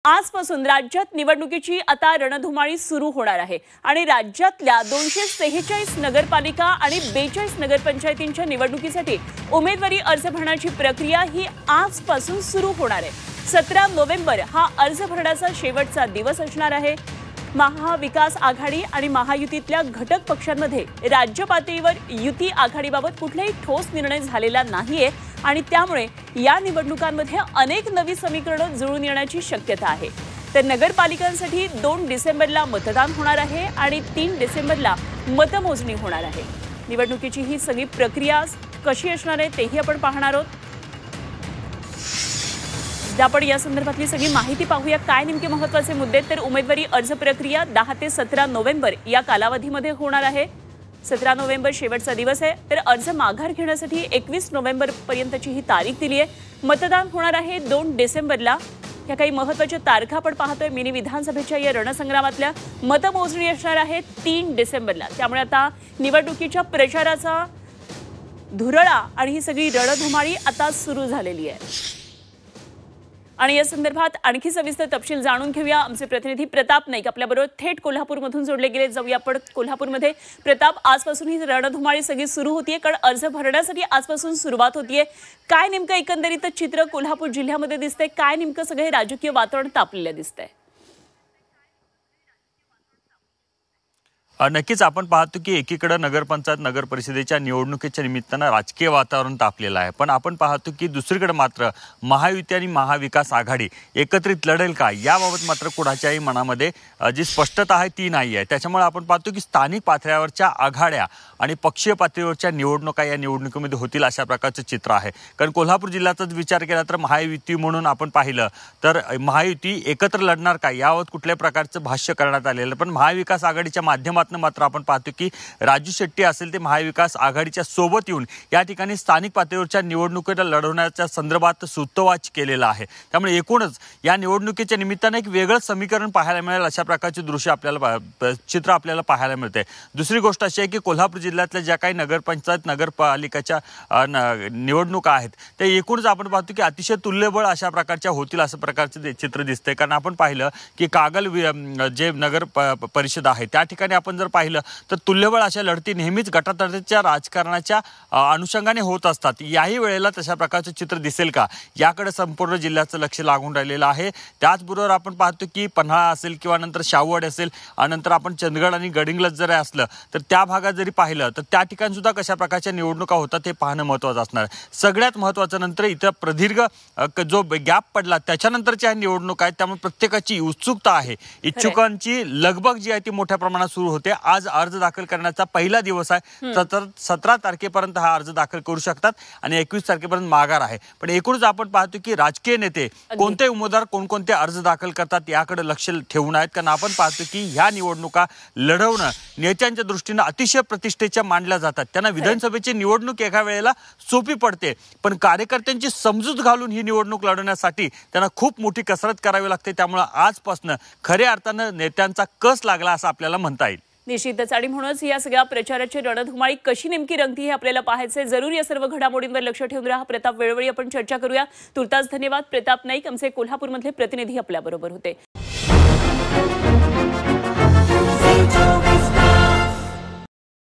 आजपासून राज्यात निवडणुकीची आता रणधुमाळी सुरू होणार आहे आणि राज्यातल्या 246 नगरपालिका आणि 42 नगरपंचायतींच्या निवडणुकीसाठी उमेदवारी अर्ज भरण्याची प्रक्रिया ही आजपासून सुरू होणार आहे। 17 नोव्हेंबर हा अर्ज भरण्याचा शेवटचा दिवस असणार आहे। महाविकास आघाडी आणि महायुतीतल्या घटक पक्षांमध्ये राज्य पातळीवर युती आघाडीबाबत कुठलाही ठोस निर्णय झालेला नाहीये आणि त्यामुळे या निवडणुकांमध्ये अनेक नवी समीकरणं जुळून येण्याची शक्यता आहे। तर नगरपालिकांसाठी 2 डिसेंबरला मतदान होणार आहे आणि 3 डिसेंबरला मतमोजणी होणार आहे। निवडणुकीची ही सगळी प्रक्रिया कशी असणार आहे तेही आपण पाहणार आहोत। आपण या संदर्भातली सगळी माहिती पाहूया। काय नेमके महत्त्वाचे मुद्दे, तर उमेदवारी अर्ज प्रक्रिया 10 ते 17 नोव्हेंबर या कालावधीमध्ये होणार आहे। 17 नोव्हेंबर शेवटचा दिवस आहे, तर अर्ज माघार घेण्यासाठी 21 नोव्हेंबर पर्यंतची ही तारीख दिली आहे। मतदान होणार आहे 2 डिसेंबरला। या काही महत्त्वाच्या तारखा आपण पाहतोय मिनी विधानसभेच्या या रणसंग्रामातल्या। मतमोजणी असणार आहे 3 डिसेंबरला। त्यामुळे आता निवडणुकीच्या प्रचाराचा धुरळा आणि ही सगळी रणधुमाळी आता सुरू झालेली आहे। आणि या संदर्भात आणखी सविस्तर तपशील जाणून घेऊया। आमचे प्रतिनिधी प्रताप नाईक आपल्याबरोबर थेट कोल्हापूरमधून जोडले गेले। जाऊया आपण कोल्हापूरमध्ये। प्रताप, आजपासून ही रणधुमाळी सगळी सुरू होतीये, कारण अर्ज भरण्यासाठी आजपासून सुरुवात होतीये। काय नेमकं एकंदरीत चित्र कोल्हापूर जिल्ह्यामध्ये दिसतंय? काय नेमकं सगळे राजकीय वातावरण तापलेलं दिसतंय? नक्कीच आपण पाहतो की एकीकडे नगरपंचायत नगर परिषदेच्या निवडणुकीच्या निमित्तानं राजकीय वातावरण तापलेलं आहे, पण आपण पाहतो की दुसरीकडे मात्र महायुती आणि महाविकास आघाडी एकत्रित लढेल का याबाबत मात्र कुणाच्याही मनामध्ये जी स्पष्टता आहे ती नाही आहे। त्याच्यामुळे आपण पाहतो की स्थानिक पातळीवरच्या आघाड्या आणि पक्षीय पातळीवरच्या निवडणुका या निवडणुकीमध्ये होतील अशा प्रकारचं चित्र आहे। कारण कोल्हापूर जिल्ह्याचाच विचार केला तर महायुती म्हणून आपण पाहिलं तर महायुती एकत्र लढणार का याबाबत कुठल्याही प्रकारचं भाष्य करण्यात आलेलं, पण महाविकास आघाडीच्या माध्यमातून मात्र आपण पाहतो की राजू शेट्टी असेल ते महाविकास आघाडीच्या सोबत येऊन या ठिकाणी स्थानिक पातळीवरच्या निवडणुकीला लढवण्याच्या संदर्भात सूतोवाच केलेला आहे। त्यामुळे एकूणच या निवडणुकीच्या निमित्ताने एक वेगळं समीकरण पाहायला मिळेल अशा प्रकारचे दृश्य आपल्याला चित्र आपल्याला पाहायला मिळते। दुसरी गोष्ट अशी आहे की कोल्हापूर जिल्ह्यातल्या ज्या काही नगरपंचायत नगरपालिकाच्या निवडणुका आहेत त्या एकूणच आपण पाहतो की अतिशय तुल्यबळ अशा प्रकारच्या होतील असं प्रकारचे चित्र दिसते। कारण आपण पाहिलं की कागल जे नगर परिषद आहे त्या ठिकाणी आपण जर पाहिलं तर तुल्यबळ अशा लढती नेहमीच गटातटाच्या राजकारणाच्या अनुषंगाने होत असतात। याही वेळेला तशा प्रकारचं चित्र दिसेल का याकडे संपूर्ण जिल्ह्याचं लक्ष लागून राहिलेलं आहे। त्याचबरोबर आपण पाहतो की पन्हाळा असेल किंवा नंतर शाहूवाडी असेल, नंतर आपण चंदगड आणि गडिंग्लज जर असलं तर त्या भागात जरी पाहिलं तर त्या ठिकाणी सुद्धा कशा प्रकारच्या निवडणुका होतात हे पाहणं महत्त्वाचं असणार आहे। सगळ्यात महत्त्वाचं नंतर इथं प्रदीर्घ जो गॅप पडला त्याच्यानंतरच्या निवडणुका आहेत, त्यामुळे प्रत्येकाची उत्सुकता आहे, इच्छुकांची लगबग जी आहे ती मोठ्या प्रमाणात सुरू होते। आज अर्ज दाखल करण्याचा पहिला दिवस आहे। 17 तारखेपर्यंत हा अर्ज दाखल करू शकतात आणि 21 तारखेपर्यंत माघार आहे। पण एकूणच आपण पाहतो की राजकीय नेते कोणते उमेदवार कोणकोणते अर्ज दाखल करतात याकडे लक्ष ठेवून आहेत। कारण आपण पाहतो की ह्या निवडणुका लढवणं नेत्यांच्या दृष्टीने अतिशय प्रतिष्ठेच्या मानल्या जातात। त्यांना विधानसभेची निवडणूक एका वेळेला सोपी पडते, पण कार्यकर्त्यांची समजूत घालून ही निवडणूक लढवण्यासाठी त्यांना खूप मोठी कसरत करावी लागते। त्यामुळे आजपासून खऱ्या अर्थानं नेत्यांचा कस लागला असं आपल्याला म्हणता येईल। निश्चितच, आणि म्हणूनच या सगळ्या प्रचाराची रणधुमाळी कशी नेमकी रंगती हे आपल्याला पाहायचंय। जरूर या सर्व घडामोडींवर लक्ष ठेवून राहा। प्रताप, वेळोवेळी आपण चर्चा करूया। तुर्तास धन्यवाद। प्रताप नाईक आमचे कोल्हापूरमधले प्रतिनिधी आपल्याबरोबर होते।